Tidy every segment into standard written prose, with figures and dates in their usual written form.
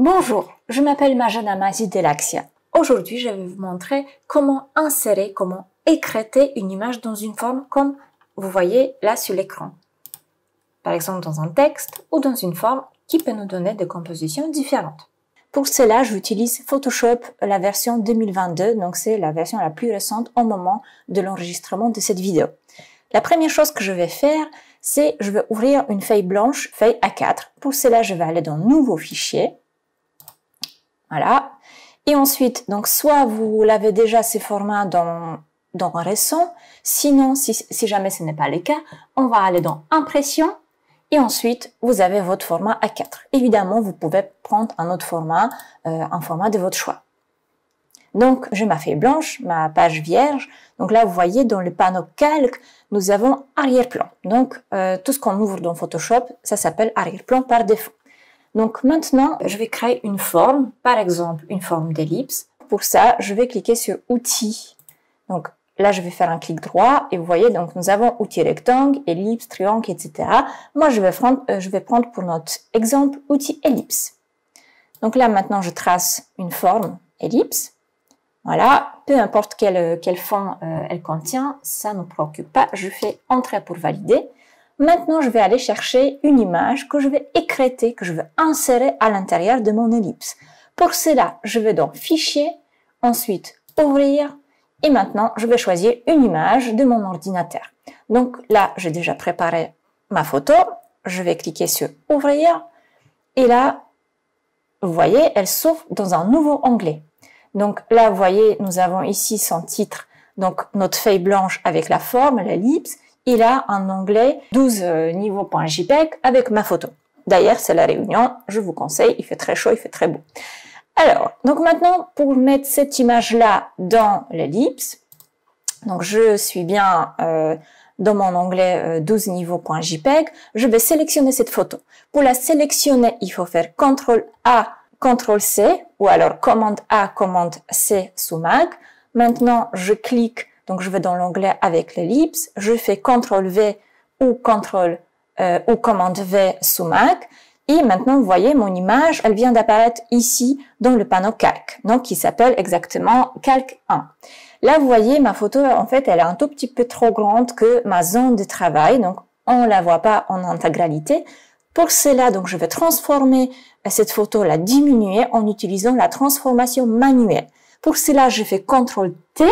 Bonjour, je m'appelle Majana Mazid Delaxia. Aujourd'hui, je vais vous montrer comment insérer, comment écrêter une image dans une forme comme vous voyez là sur l'écran. Par exemple dans un texte ou dans une forme qui peut nous donner des compositions différentes. Pour cela, j'utilise Photoshop, la version 2022, donc c'est la version la plus récente au moment de l'enregistrement de cette vidéo. La première chose que je vais faire, c'est je vais ouvrir une feuille blanche, feuille A4. Pour cela, je vais aller dans Nouveau fichier. Voilà. Et ensuite, donc soit vous l'avez déjà ces formats dans un récent, sinon, si jamais ce n'est pas le cas, on va aller dans Impression et ensuite, vous avez votre format A4. Évidemment, vous pouvez prendre un autre format, un format de votre choix. Donc, j'ai ma feuille blanche, ma page vierge. Donc là, vous voyez, dans le panneau calque, nous avons arrière-plan. Donc, tout ce qu'on ouvre dans Photoshop, ça s'appelle arrière-plan par défaut. Donc maintenant, je vais créer une forme, par exemple une forme d'ellipse. Pour ça, je vais cliquer sur Outils. Donc là, je vais faire un clic droit et vous voyez, donc nous avons Outils rectangle, ellipse, triangle, etc. Moi, je vais prendre pour notre exemple Outils ellipse. Donc là, maintenant, je trace une forme ellipse. Voilà, peu importe quelle forme elle contient, ça ne nous préoccupe pas. Je fais Entrée pour valider. Maintenant, je vais aller chercher une image que je vais écrêter, que je vais insérer à l'intérieur de mon ellipse. Pour cela, je vais dans Fichier, ensuite Ouvrir, et maintenant, je vais choisir une image de mon ordinateur. Donc là, j'ai déjà préparé ma photo. Je vais cliquer sur Ouvrir, et là, vous voyez, elle s'ouvre dans un nouveau onglet. Donc là, vous voyez, nous avons ici son titre, donc notre feuille blanche avec la forme, l'ellipse. Il a un onglet 12 niveaux.jpg avec ma photo. D'ailleurs, c'est la réunion, je vous conseille, il fait très chaud, il fait très beau. Alors, donc maintenant, pour mettre cette image-là dans l'ellipse, donc je suis bien dans mon onglet 12 niveaux.jpg, je vais sélectionner cette photo. Pour la sélectionner, il faut faire CTRL-A, CTRL-C, ou alors COMMANDE-A, COMMANDE-C sous Mac. Maintenant, je clique. Donc, je vais dans l'onglet avec l'ellipse, je fais CTRL-V ou commande-V sous Mac. Et maintenant, vous voyez, mon image, elle vient d'apparaître ici dans le panneau calque, donc qui s'appelle exactement calque 1. Là, vous voyez, ma photo, en fait, elle est un tout petit peu trop grande que ma zone de travail, donc on ne la voit pas en intégralité. Pour cela, donc, je vais transformer cette photo, la diminuer en utilisant la transformation manuelle. Pour cela, je fais CTRL-T.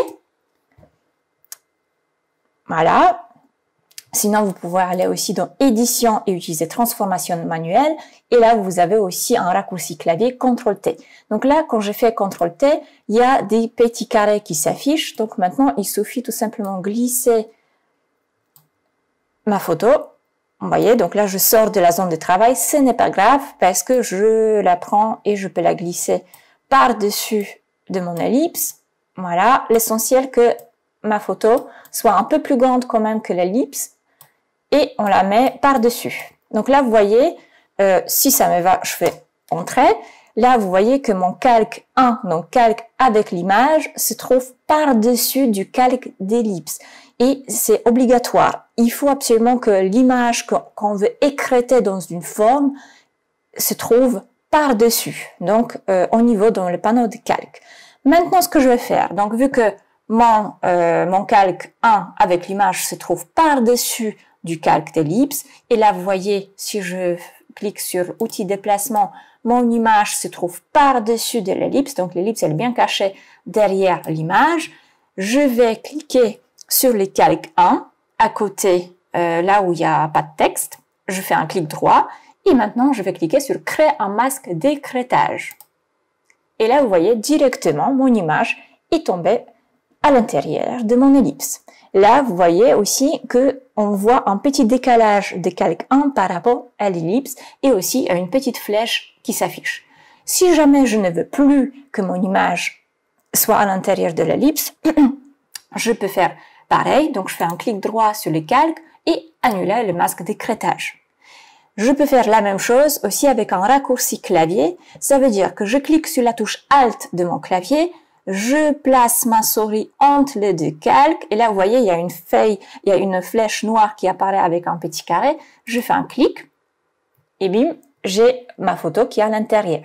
Voilà. Sinon, vous pouvez aller aussi dans Édition et utiliser Transformation manuelle. Et là, vous avez aussi un raccourci clavier CTRL-T. Donc là, quand je fais CTRL-T, il y a des petits carrés qui s'affichent. Donc maintenant, il suffit tout simplement glisser ma photo. Vous voyez, donc là, je sors de la zone de travail. Ce n'est pas grave parce que je la prends et je peux la glisser par-dessus de mon ellipse. Voilà. L'essentiel que ma photo soit un peu plus grande quand même que l'ellipse et on la met par-dessus. Donc là, vous voyez, si ça me va, je fais Entrée. Là, vous voyez que mon calque 1, donc calque avec l'image, se trouve par-dessus du calque d'ellipse. Et c'est obligatoire. Il faut absolument que l'image qu'on veut écrêter dans une forme se trouve par-dessus, donc au niveau dans le panneau de calque. Maintenant, ce que je vais faire, donc vu que mon calque 1 avec l'image se trouve par-dessus du calque d'ellipse. Et là, vous voyez, si je clique sur Outils déplacement, mon image se trouve par-dessus de l'ellipse. Donc, l'ellipse, elle est bien cachée derrière l'image. Je vais cliquer sur le calque 1, à côté, là où il n'y a pas de texte. Je fais un clic droit. Et maintenant, je vais cliquer sur Créer un masque d'écrêtage. Et là, vous voyez, directement, mon image est tombée à l'intérieur de mon ellipse. Là, vous voyez aussi que on voit un petit décalage de calque 1 par rapport à l'ellipse et aussi une petite flèche qui s'affiche. Si jamais je ne veux plus que mon image soit à l'intérieur de l'ellipse, je peux faire pareil. Donc, je fais un clic droit sur le calque et annuler le masque d'écrêtage. Je peux faire la même chose aussi avec un raccourci clavier. Ça veut dire que je clique sur la touche Alt de mon clavier, je place ma souris entre les deux calques et là, vous voyez, il y a une feuille, il y a une flèche noire qui apparaît avec un petit carré. Je fais un clic et bim, j'ai ma photo qui est à l'intérieur.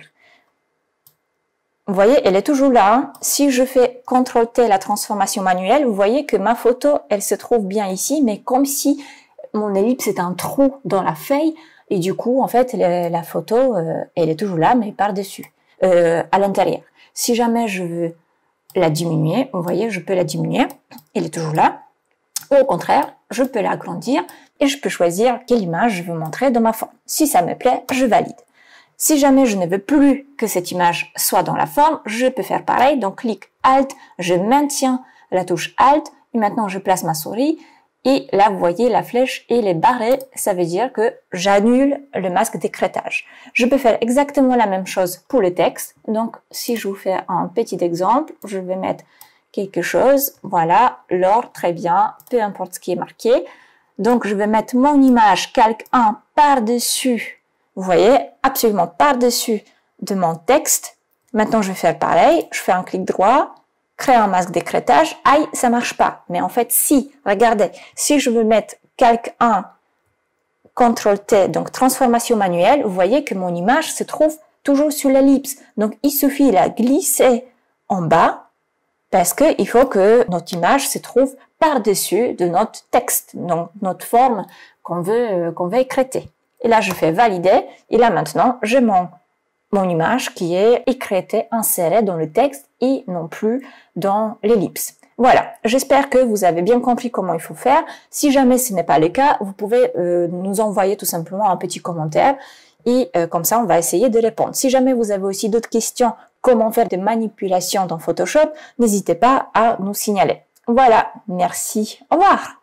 Vous voyez, elle est toujours là. Hein. Si je fais CTRL-T, la transformation manuelle, vous voyez que ma photo, elle se trouve bien ici, mais comme si mon ellipse est un trou dans la feuille, et du coup, en fait, la photo, elle est toujours là, mais par-dessus, à l'intérieur. Si jamais je veux la diminuer, vous voyez, je peux la diminuer, elle est toujours là. Ou au contraire, je peux l'agrandir et je peux choisir quelle image je veux montrer dans ma forme. Si ça me plaît, je valide. Si jamais je ne veux plus que cette image soit dans la forme, je peux faire pareil. Donc, clic Alt, je maintiens la touche Alt et maintenant je place ma souris. Et là, vous voyez, la flèche, elle est barrée. Ça veut dire que j'annule le masque d'écrêtage. Je peux faire exactement la même chose pour le texte. Donc, si je vous fais un petit exemple, je vais mettre quelque chose. Voilà, l'or, très bien, peu importe ce qui est marqué. Donc, je vais mettre mon image calque 1 par-dessus. Vous voyez, absolument par-dessus de mon texte. Maintenant, je vais faire pareil. Je fais un clic droit, créer un masque d'écrêtage. Aïe, ça marche pas. Mais en fait, si, regardez, si je veux mettre calque 1, CTRL-T, donc transformation manuelle, vous voyez que mon image se trouve toujours sur l'ellipse. Donc, il suffit de la glisser en bas parce qu'il faut que notre image se trouve par-dessus de notre texte, donc notre forme qu'on veut écrêter. Et là, je fais valider. Et là, maintenant, j'ai mon image qui est écrêtée, insérée dans le texte et non plus dans l'ellipse. Voilà. J'espère que vous avez bien compris comment il faut faire. Si jamais ce n'est pas le cas, vous pouvez nous envoyer tout simplement un petit commentaire et comme ça, on va essayer de répondre. Si jamais vous avez aussi d'autres questions, comment faire des manipulations dans Photoshop, n'hésitez pas à nous signaler. Voilà. Merci. Au revoir.